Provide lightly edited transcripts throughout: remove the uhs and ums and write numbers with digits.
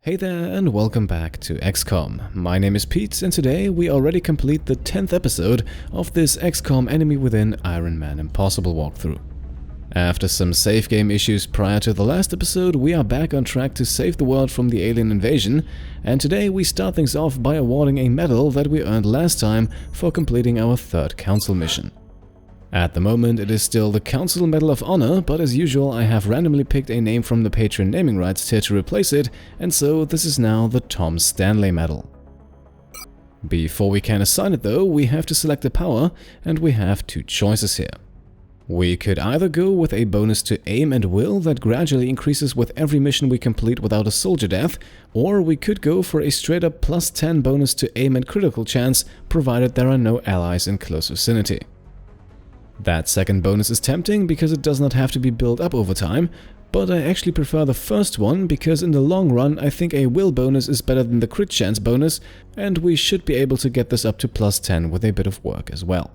Hey there and welcome back to XCOM. My name is Pete and today we already complete the 10th episode of this XCOM Enemy Within Ironman Impossible walkthrough. After some save game issues prior to the last episode, we are back on track to save the world from the alien invasion, and today we start things off by awarding a medal that we earned last time for completing our third council mission. At the moment it is still the Council Medal of Honor, but as usual I have randomly picked a name from the Patreon naming rights tier to replace it, and so this is now the Tom Stanley Medal. Before we can assign it though, we have to select a power, and we have two choices here. We could either go with a bonus to aim and will that gradually increases with every mission we complete without a soldier death, or we could go for a straight up plus 10 bonus to aim and critical chance, provided there are no allies in close vicinity. That second bonus is tempting because it does not have to be built up over time, but I actually prefer the first one because in the long run I think a will bonus is better than the crit chance bonus, and we should be able to get this up to plus 10 with a bit of work as well.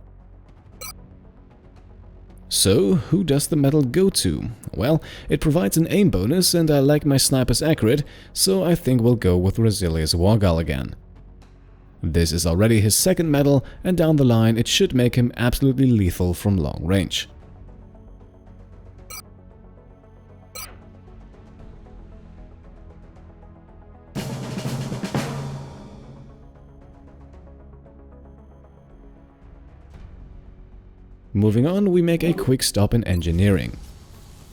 So, who does the medal go to? Well, it provides an aim bonus and I like my snipers accurate, so I think we'll go with Rosilius Wargal again. This is already his second medal, and down the line it should make him absolutely lethal from long range. Moving on, we make a quick stop in engineering.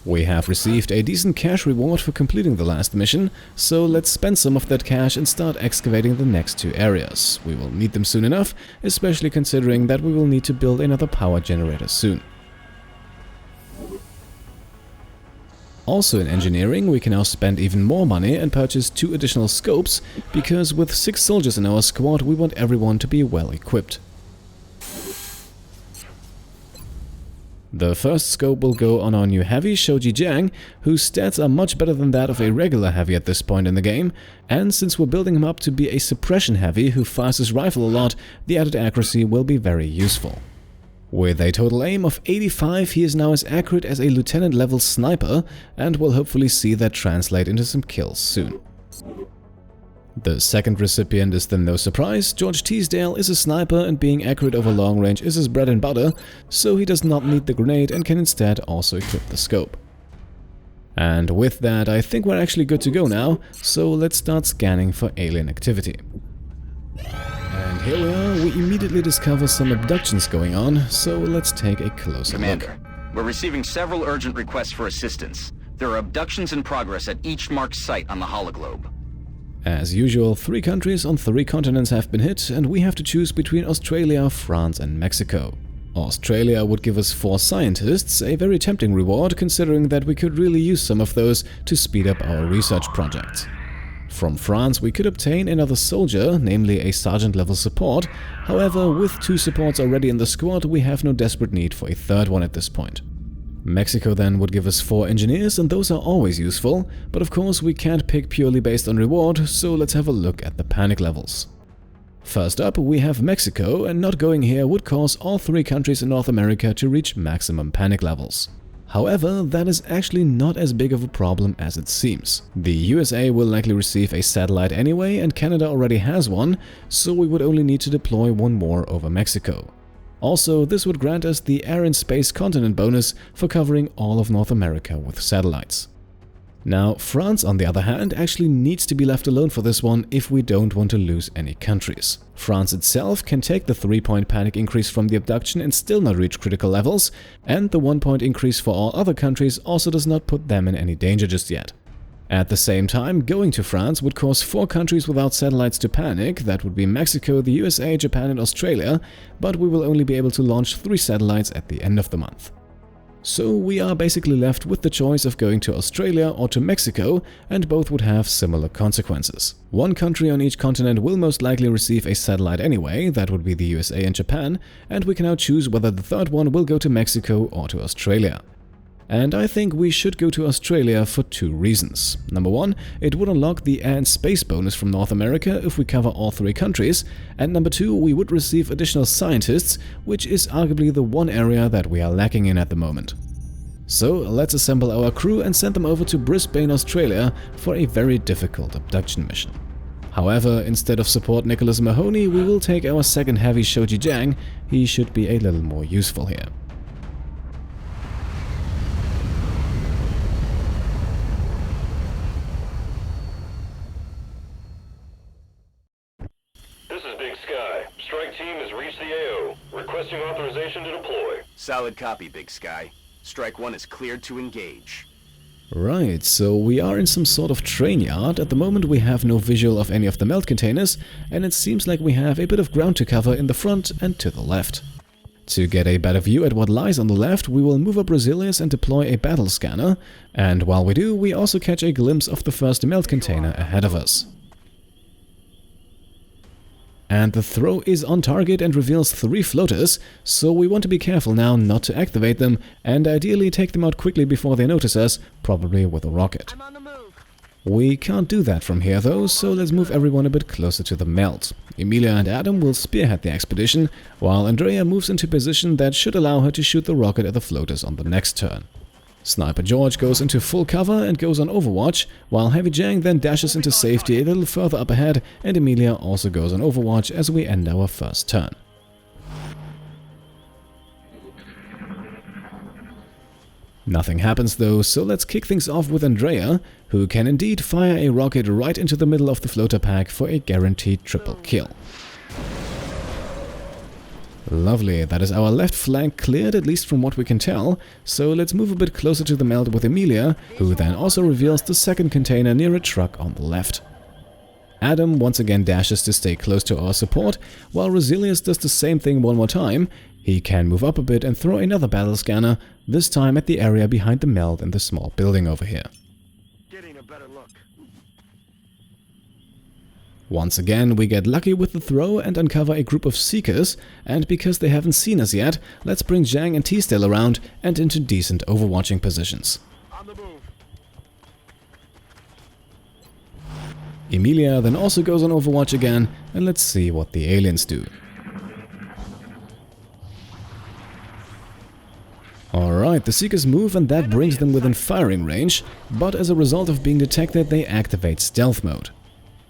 We have received a decent cash reward for completing the last mission, so let's spend some of that cash and start excavating the next two areas. We will need them soon enough, especially considering that we will need to build another power generator soon. Also in engineering, we can now spend even more money and purchase 2 additional scopes, because with 6 soldiers in our squad we want everyone to be well equipped. The first scope will go on our new heavy, Shaojie Zhang, whose stats are much better than that of a regular heavy at this point in the game, and since we're building him up to be a suppression heavy who fires his rifle a lot, the added accuracy will be very useful. With a total aim of 85, he is now as accurate as a lieutenant level sniper, and we'll hopefully see that translate into some kills soon. The second recipient is then no surprise. George Teasdale is a sniper and being accurate over long range is his bread and butter, so he does not need the grenade and can instead also equip the scope. And with that, I think we're actually good to go now, so let's start scanning for alien activity. And here we are, we immediately discover some abductions going on, so let's take a closer Commander, look. we're receiving several urgent requests for assistance. There are abductions in progress at each marked site on the hologlobe. As usual, 3 countries on 3 continents have been hit, and we have to choose between Australia, France and Mexico. Australia would give us 4 scientists, a very tempting reward considering that we could really use some of those to speed up our research projects. From France we could obtain another soldier, namely a sergeant level support, however with 2 supports already in the squad we have no desperate need for a third one at this point. Mexico then would give us 4 engineers, and those are always useful, but of course we can't pick purely based on reward, so let's have a look at the panic levels. First up we have Mexico, and not going here would cause all 3 countries in North America to reach maximum panic levels. However, that is actually not as big of a problem as it seems. The USA will likely receive a satellite anyway, and Canada already has one, so we would only need to deploy 1 more over Mexico. Also, this would grant us the Air and Space Continent bonus for covering all of North America with satellites. Now, France, on the other hand, actually needs to be left alone for this one if we don't want to lose any countries. France itself can take the 3-point panic increase from the abduction and still not reach critical levels, and the 1-point increase for all other countries also does not put them in any danger just yet. At the same time, going to France would cause 4 countries without satellites to panic. That would be Mexico, the USA, Japan and Australia, but we will only be able to launch 3 satellites at the end of the month. So we are basically left with the choice of going to Australia or to Mexico, and both would have similar consequences. 1 country on each continent will most likely receive a satellite anyway, that would be the USA and Japan, and we can now choose whether the third one will go to Mexico or to Australia. And I think we should go to Australia for 2 reasons. Number 1, it would unlock the Air and Space bonus from North America if we cover all 3 countries, and number 2, we would receive additional scientists, which is arguably the one area that we are lacking in at the moment. So let's assemble our crew and send them over to Brisbane, Australia for a very difficult abduction mission. However, instead of support Nicholas Mahoney, we will take our second heavy Shaojie Zhang. He should be a little more useful here. This is Big Sky. Strike team has reached the AO. Requesting authorization to deploy. Solid copy, Big Sky. Strike 1 is cleared to engage. Right, so we are in some sort of train yard. At the moment we have no visual of any of the melt containers, and it seems like we have a bit of ground to cover in the front and to the left. To get a better view at what lies on the left, we will move up Rosilius and deploy a battle scanner, and while we do, we also catch a glimpse of the first melt container ahead of us. And the throw is on target and reveals 3 floaters, so we want to be careful now not to activate them and ideally take them out quickly before they notice us, probably with a rocket. We can't do that from here though, so let's move everyone a bit closer to the melt. Emilia and Adam will spearhead the expedition, while Andrea moves into position that should allow her to shoot the rocket at the floaters on the next turn. Sniper George goes into full cover and goes on overwatch, while Heavy Zhang then dashes into safety a little further up ahead, and Emilia also goes on overwatch as we end our first turn. Nothing happens though, so let's kick things off with Andrea, who can indeed fire a rocket right into the middle of the floater pack for a guaranteed triple kill. Lovely, that is our left flank cleared, at least from what we can tell, so let's move a bit closer to the melt with Emilia, who then also reveals the second container near a truck on the left. Adam once again dashes to stay close to our support, while Rosilius does the same thing one more time. He can move up a bit and throw another battle scanner, this time at the area behind the melt in the small building over here. Getting a better look. Once again, we get lucky with the throw and uncover a group of Seekers, and because they haven't seen us yet, let's bring Zhang and T-Stale around and into decent overwatching positions. On the move. Emilia then also goes on overwatch again, and let's see what the aliens do. Alright, the Seekers move and that brings them within firing range, but as a result of being detected, they activate stealth mode.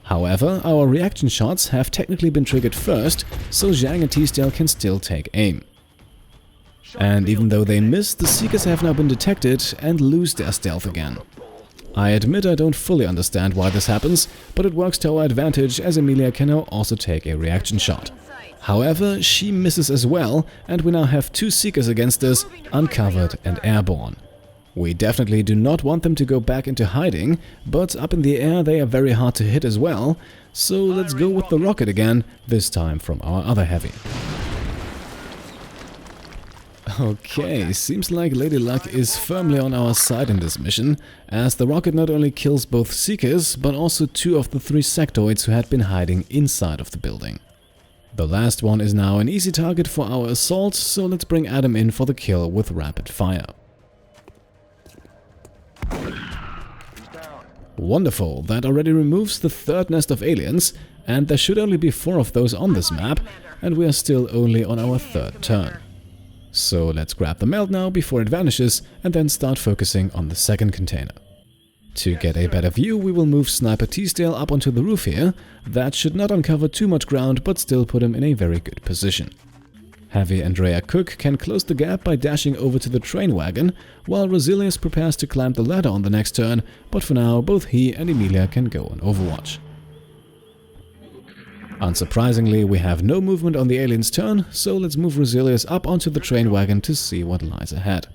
However, our reaction shots have technically been triggered first, so Zhang and T-Stale can still take aim. And even though they miss, the Seekers have now been detected and lose their stealth again. I admit I don't fully understand why this happens, but it works to our advantage as Emilia can now also take a reaction shot. However, she misses as well, and we now have 2 Seekers against us, uncovered and airborne. We definitely do not want them to go back into hiding, but up in the air they are very hard to hit as well, so let's go with the rocket again, this time from our other heavy. Okay, seems like Lady Luck is firmly on our side in this mission, as the rocket not only kills both Seekers, but also 2 of the 3 sectoids who had been hiding inside of the building. The last one is now an easy target for our assault, so let's bring Adam in for the kill with rapid fire. Wonderful, that already removes the 3rd nest of aliens, and there should only be 4 of those on this map, and we are still only on our 3rd turn. So let's grab the melt now before it vanishes, and then start focusing on the 2nd container. To get a better view, we will move Sniper T-Stale up onto the roof here. That should not uncover too much ground, but still put him in a very good position. Heavy Andrea Cook can close the gap by dashing over to the train wagon, while Rosilius prepares to climb the ladder on the next turn, but for now both he and Emilia can go on overwatch. Unsurprisingly, we have no movement on the alien's turn, so let's move Rosilius up onto the train wagon to see what lies ahead.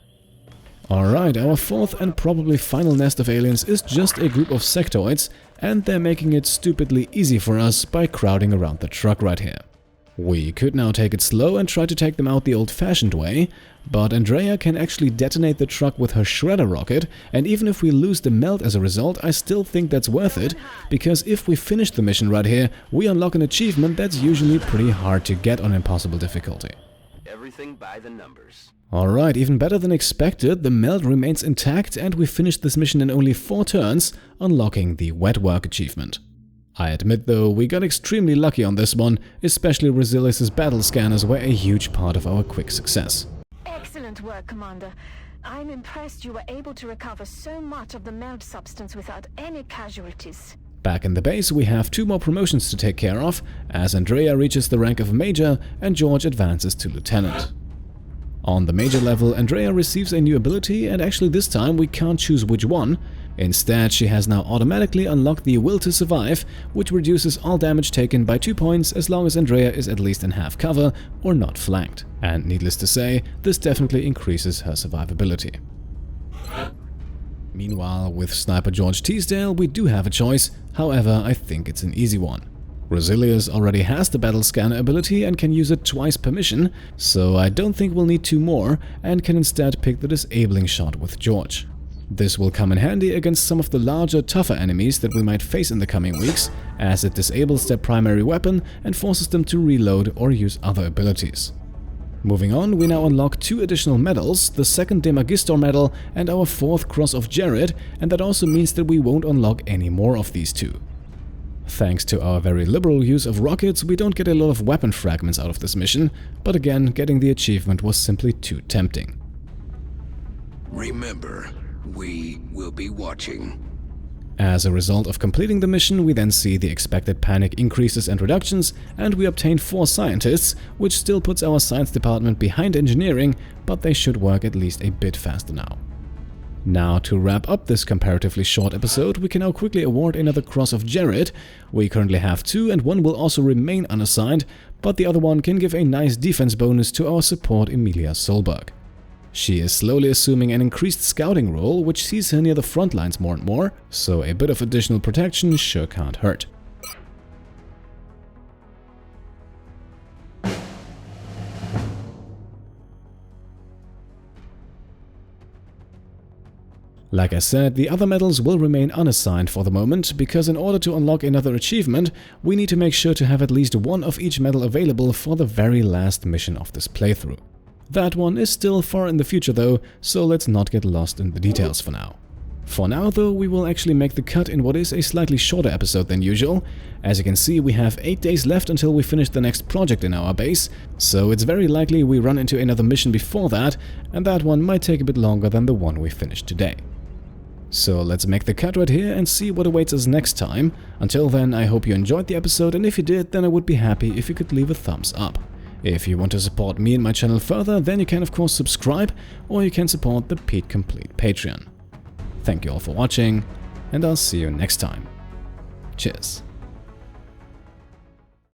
Alright, our 4th and probably final nest of aliens is just a group of sectoids, and they're making it stupidly easy for us by crowding around the truck right here. We could now take it slow and try to take them out the old-fashioned way, but Andrea can actually detonate the truck with her shredder rocket, and even if we lose the melt as a result, I still think that's worth it, because if we finish the mission right here, we unlock an achievement that's usually pretty hard to get on impossible difficulty. Everything by the numbers. Alright, even better than expected, the melt remains intact and we finished this mission in only 4 turns, unlocking the wet work achievement. I admit though, we got extremely lucky on this one, especially Rosilius' battle scanners were a huge part of our quick success. Excellent work, Commander. I'm impressed you were able to recover so much of the melt substance without any casualties. Back in the base, we have 2 more promotions to take care of, as Andrea reaches the rank of Major and George advances to Lieutenant. On the Major level, Andrea receives a new ability, and actually this time we can't choose which one. Instead, she has now automatically unlocked the Will to Survive, which reduces all damage taken by 2 points as long as Andrea is at least in half cover or not flanked. And needless to say, this definitely increases her survivability. Meanwhile, with Sniper George Teasdale, we do have a choice, however, I think it's an easy one. Rosilius already has the Battle Scanner ability and can use it twice per mission, so I don't think we'll need 2 more and can instead pick the Disabling Shot with George. This will come in handy against some of the larger, tougher enemies that we might face in the coming weeks, as it disables their primary weapon and forces them to reload or use other abilities. Moving on, we now unlock 2 additional medals, the 2nd Demagistor medal and our 4th Cross of Jared, and that also means that we won't unlock any more of these 2. Thanks to our very liberal use of rockets, we don't get a lot of weapon fragments out of this mission, but again, getting the achievement was simply too tempting. Remember, we will be watching. As a result of completing the mission, we then see the expected panic increases and reductions, and we obtain 4 scientists, which still puts our science department behind engineering, but they should work at least a bit faster now. Now, to wrap up this comparatively short episode, we can now quickly award another Cross of Jared. We currently have 2 and one will also remain unassigned, but the other one can give a nice defense bonus to our support Emilia Solberg. She is slowly assuming an increased scouting role, which sees her near the front lines more and more, so a bit of additional protection sure can't hurt. Like I said, the other medals will remain unassigned for the moment, because in order to unlock another achievement, we need to make sure to have at least 1 of each medal available for the very last mission of this playthrough. That one is still far in the future though, so let's not get lost in the details for now. For now though, we will actually make the cut in what is a slightly shorter episode than usual. As you can see, we have 8 days left until we finish the next project in our base, so it's very likely we run into another mission before that, and that one might take a bit longer than the one we finished today. So let's make the cut right here and see what awaits us next time. Until then, I hope you enjoyed the episode, and if you did, then I would be happy if you could leave a thumbs up. If you want to support me and my channel further, then you can of course subscribe, or you can support the Pete Complete Patreon. Thank you all for watching, and I'll see you next time. Cheers.